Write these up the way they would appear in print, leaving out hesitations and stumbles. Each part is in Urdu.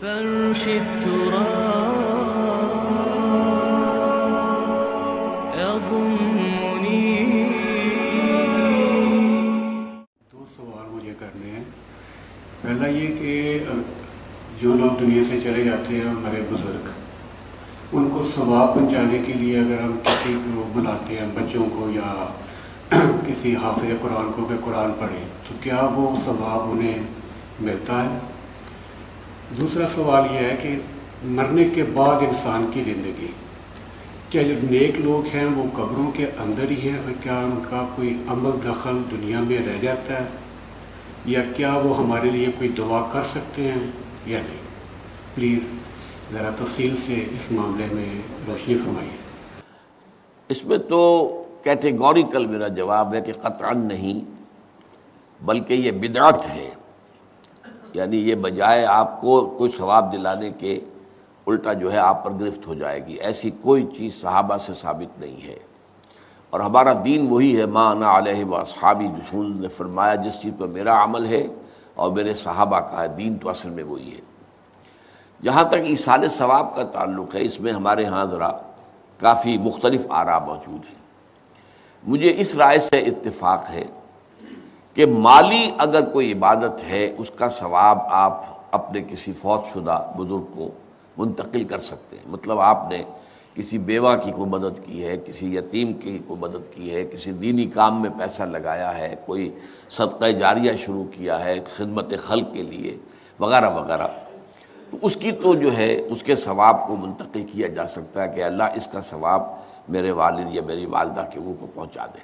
فرش التراب يضمني. دو سوال مجھے کرنے ہیں. پہلا یہ کہ جو لوگ دنیا سے چلے جاتے ہیں ہمارے بزرگ، ان کو ثواب پہنچانے کے لیے اگر ہم کسی کو بلاتے ہیں، بچوں کو یا کسی حافظ قرآن کو کہ قرآن پڑھیں، تو کیا وہ ثواب انہیں ملتا ہے؟ دوسرا سوال یہ ہے کہ مرنے کے بعد انسان کی زندگی، کیا جو نیک لوگ ہیں وہ قبروں کے اندر ہی ہیں، اور کیا ان کا کوئی عمل دخل دنیا میں رہ جاتا ہے، یا کیا وہ ہمارے لیے کوئی دعا کر سکتے ہیں یا نہیں؟ پلیز ذرا تفصیل سے اس معاملے میں روشنی فرمائیے. اس میں تو کیٹیگوریکل میرا جواب ہے کہ قطعاً نہیں، بلکہ یہ بدعت ہے. یعنی یہ بجائے آپ کو کوئی ثواب دلانے کے الٹا جو ہے آپ پر گرفت ہو جائے گی. ایسی کوئی چیز صحابہ سے ثابت نہیں ہے، اور ہمارا دین وہی ہے، ما انا علیہ واصحابی. رسول نے فرمایا جس چیز پر میرا عمل ہے اور میرے صحابہ کا ہے، دین تو اصل میں وہی ہے. جہاں تک ایصال ثواب کا تعلق ہے، اس میں ہمارے ہاں ذرا کافی مختلف آراء موجود ہیں. مجھے اس رائے سے اتفاق ہے کہ مالی اگر کوئی عبادت ہے، اس کا ثواب آپ اپنے کسی فوت شدہ بزرگ کو منتقل کر سکتے ہیں. مطلب آپ نے کسی بیوہ کی کوئی مدد کی ہے، کسی یتیم کی کوئی مدد کی ہے، کسی دینی کام میں پیسہ لگایا ہے، کوئی صدقہ جاریہ شروع کیا ہے خدمت خلق کے لیے وغیرہ وغیرہ، تو اس کی تو جو ہے اس کے ثواب کو منتقل کیا جا سکتا ہے کہ اللہ اس کا ثواب میرے والد یا میری والدہ کے منہ کو پہنچا دے.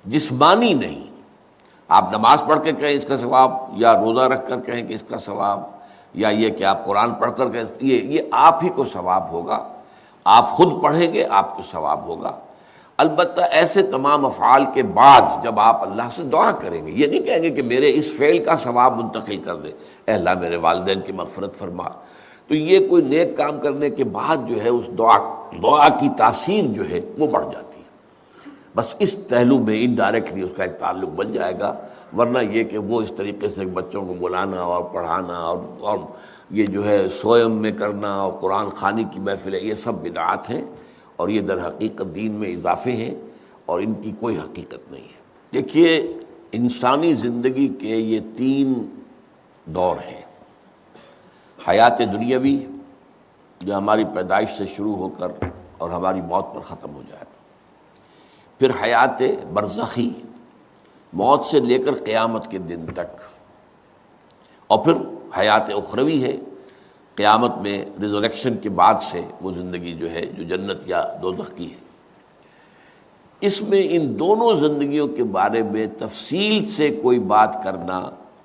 جسمانی نہیں. آپ نماز پڑھ کے کہیں اس کا ثواب، یا روزہ رکھ کر کہیں کہ اس کا ثواب، یا یہ کہ آپ قرآن پڑھ کر کہیں، یہ آپ ہی کو ثواب ہوگا. آپ خود پڑھیں گے آپ کو ثواب ہوگا. البتہ ایسے تمام افعال کے بعد جب آپ اللہ سے دعا کریں گے، یہ نہیں کہیں گے کہ میرے اس فعل کا ثواب منتقل کر دے، اے اللہ میرے والدین کی مغفرت فرما. تو یہ کوئی نیک کام کرنے کے بعد جو ہے اس دعا کی تاثیر جو ہے وہ بڑھ جاتی ہے. بس اس پہلو میں انڈائریکٹلی اس کا ایک تعلق بن جائے گا. ورنہ یہ کہ وہ اس طریقے سے بچوں کو بلانا اور پڑھانا اور یہ جو ہے سوئم میں کرنا اور قرآن خوانی کی محفل ہے، یہ سب بدعات ہیں، اور یہ در حقیقت دین میں اضافے ہیں، اور ان کی کوئی حقیقت نہیں ہے. دیکھیے، انسانی زندگی کے یہ 3 دور ہیں. حیات دنیاوی جو ہماری پیدائش سے شروع ہو کر اور ہماری موت پر ختم ہو جائے، پھر حیات برزخی موت سے لے کر قیامت کے دن تک، اور پھر حیات اخروی ہے قیامت میں ریزریکشن کے بعد سے وہ زندگی جو ہے جو جنت یا دوزخ کی ہے. اس میں ان دونوں زندگیوں کے بارے میں تفصیل سے کوئی بات کرنا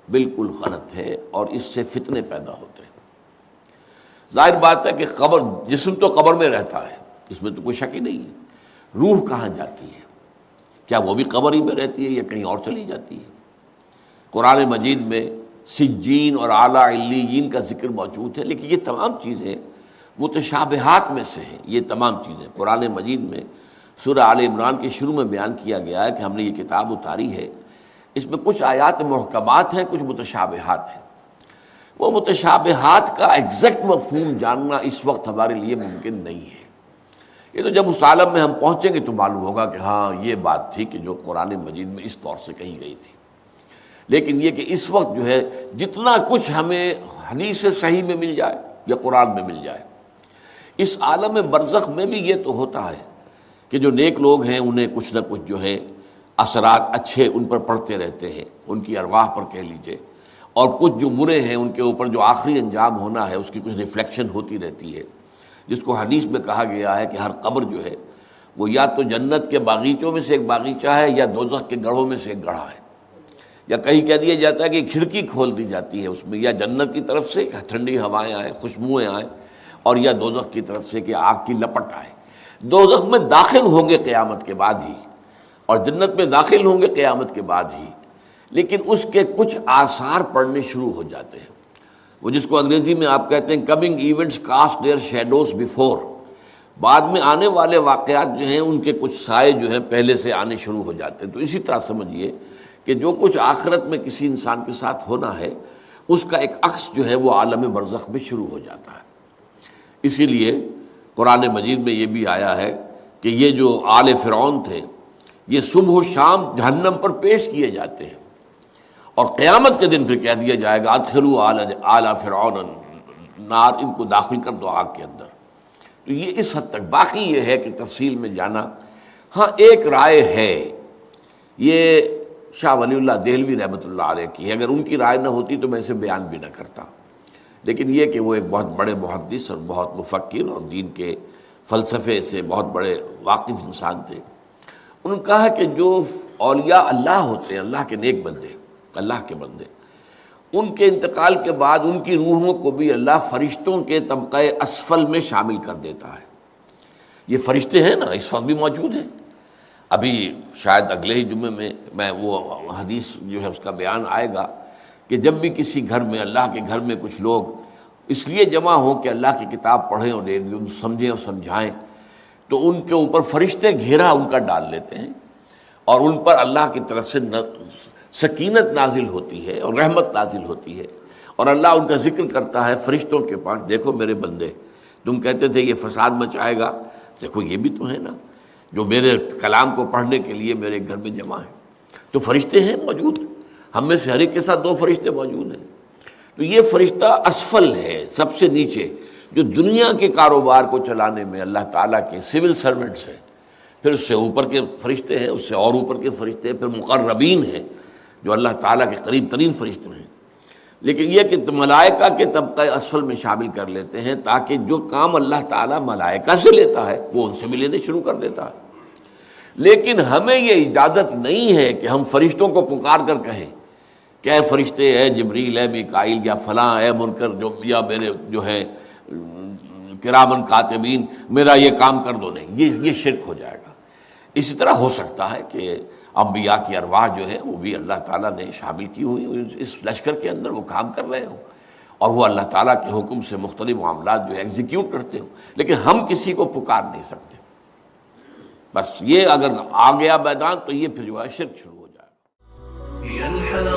بالکل غلط ہے، اور اس سے فتنے پیدا ہوتے ہیں. ظاہر بات ہے کہ قبر، جسم تو قبر میں رہتا ہے، اس میں تو کوئی شک ہی نہیں ہے. روح کہاں جاتی ہے؟ کیا وہ بھی قبر ہی میں رہتی ہے یا کہیں اور چلی جاتی ہے؟ قرآن مجید میں سجین اور اعلیٰ علیین کا ذکر موجود ہے، لیکن یہ تمام چیزیں متشابہات میں سے ہیں. یہ تمام چیزیں قرآن مجید میں سورہ آل عمران کے شروع میں بیان کیا گیا ہے کہ ہم نے یہ کتاب اتاری ہے، اس میں کچھ آیات محکمات ہیں، کچھ متشابہات ہیں. وہ متشابہات کا ایگزیکٹ مفہوم جاننا اس وقت ہمارے لیے ممکن نہیں ہے. یہ تو جب اس عالم میں ہم پہنچیں گے تو معلوم ہوگا کہ ہاں یہ بات تھی کہ جو قرآن مجید میں اس طور سے کہی گئی تھی. لیکن یہ کہ اس وقت جو ہے جتنا کچھ ہمیں حدیث صحیح میں مل جائے یا قرآن میں مل جائے، اس عالم برزخ میں بھی یہ تو ہوتا ہے کہ جو نیک لوگ ہیں انہیں کچھ نہ کچھ جو ہے اثرات اچھے ان پر پڑتے رہتے ہیں، ان کی ارواح پر کہہ لیجئے، اور کچھ جو برے ہیں ان کے اوپر جو آخری انجام ہونا ہے اس کی کچھ ریفلیکشن ہوتی رہتی ہے، جس کو حدیث میں کہا گیا ہے کہ ہر قبر جو ہے وہ یا تو جنت کے باغیچوں میں سے ایک باغیچہ ہے یا دوزخ کے گڑھوں میں سے ایک گڑھا ہے. یا کہیں کہہ دیا جاتا ہے کہ کھڑکی کھول دی جاتی ہے اس میں، یا جنت کی طرف سے ٹھنڈی ہوائیں آئیں، خوشبوئیں آئیں، اور یا دوزخ کی طرف سے کہ آگ کی لپٹ آئے. دوزخ میں داخل ہوں گے قیامت کے بعد ہی، اور جنت میں داخل ہوں گے قیامت کے بعد ہی، لیکن اس کے کچھ آثار پڑنے شروع ہو جاتے ہیں. وہ جس کو انگریزی میں آپ کہتے ہیں coming events cast their shadows before. بعد میں آنے والے واقعات جو ہیں ان کے کچھ سائے جو ہیں پہلے سے آنے شروع ہو جاتے ہیں. تو اسی طرح سمجھیے کہ جو کچھ آخرت میں کسی انسان کے ساتھ ہونا ہے اس کا ایک عکس جو ہے وہ عالم برزخ میں شروع ہو جاتا ہے۔ اسی لیے قرآن مجید میں یہ بھی آیا ہے کہ یہ جو آل فرعون تھے یہ صبح و شام جہنم پر پیش کیے جاتے ہیں، اور قیامت کے دن پھر کہہ دیا جائے گا ادخلوا آل فرعون النار، ان کو داخل کر دو آگ کے اندر۔ تو یہ اس حد تک، باقی یہ ہے کہ تفصیل میں جانا، ہاں ایک رائے ہے، یہ شاہ ولی اللہ دہلوی رحمۃ اللہ علیہ کی ہے، اگر ان کی رائے نہ ہوتی تو میں اسے بیان بھی نہ کرتا، لیکن یہ کہ وہ ایک بہت بڑے محدث اور بہت مفکر اور دین کے فلسفے سے بہت بڑے واقف انسان تھے۔ انہوں نے کہا کہ جو اولیاء اللہ ہوتے ہیں، اللہ کے نیک بندے، اللہ کے بندے، ان کے انتقال کے بعد ان کی روحوں کو بھی اللہ فرشتوں کے طبقہ اسفل میں شامل کر دیتا ہے۔ یہ فرشتے ہیں نا، اس وقت بھی موجود ہیں۔ ابھی شاید اگلے ہی جمعے میں وہ حدیث جو ہے اس کا بیان آئے گا کہ جب بھی کسی گھر میں، اللہ کے گھر میں کچھ لوگ اس لیے جمع ہوں کہ اللہ کی کتاب پڑھیں اور سمجھیں اور سمجھائیں، تو ان کے اوپر فرشتے گھیرا ان کا ڈال لیتے ہیں، اور ان پر اللہ کی طرف سے سکینت نازل ہوتی ہے اور رحمت نازل ہوتی ہے، اور اللہ ان کا ذکر کرتا ہے فرشتوں کے پاس، دیکھو میرے بندے، تم کہتے تھے یہ فساد مچائے گا، دیکھو یہ بھی تو ہے نا جو میرے کلام کو پڑھنے کے لیے میرے گھر میں جمع ہیں۔ تو فرشتے ہیں موجود، ہم میں سے ہر ایک کے ساتھ 2 فرشتے موجود ہیں۔ تو یہ فرشتہ اسفل ہے، سب سے نیچے، جو دنیا کے کاروبار کو چلانے میں اللہ تعالیٰ کے سول سرونٹس ہیں۔ پھر اس سے اوپر کے فرشتے ہیں، اس سے اور اوپر کے فرشتے ہیں، پھر مقربین ہیں جو اللہ تعالیٰ کے قریب ترین فرشتے ہیں۔ لیکن یہ کہ ملائکہ کے طبقہ اسفل میں شامل کر لیتے ہیں تاکہ جو کام اللہ تعالیٰ ملائکہ سے لیتا ہے وہ ان سے بھی لینے شروع کر دیتا ہے۔ لیکن ہمیں یہ اجازت نہیں ہے کہ ہم فرشتوں کو پکار کر کہیں کہ اے فرشتے، اے جبریل، اے میکائیل، یا فلاں، اے منکر، جو یا میرے جو ہے کرامن کاتبین، میرا یہ کام کر دو۔ نہیں، یہ شرک ہو جائے گا۔ اسی طرح ہو سکتا ہے کہ انبیاء کی ارواح جو ہے وہ بھی اللہ تعالیٰ نے شامل کی ہوئی اس لشکر کے اندر، وہ کام کر رہے ہوں اور وہ اللہ تعالیٰ کے حکم سے مختلف معاملات جو ایگزیکیوٹ کرتے ہوں، لیکن ہم کسی کو پکار نہیں سکتے۔ بس یہ اگر آ گیا میدان تو یہ پھر جو ہے شرک شروع ہو جائے گا۔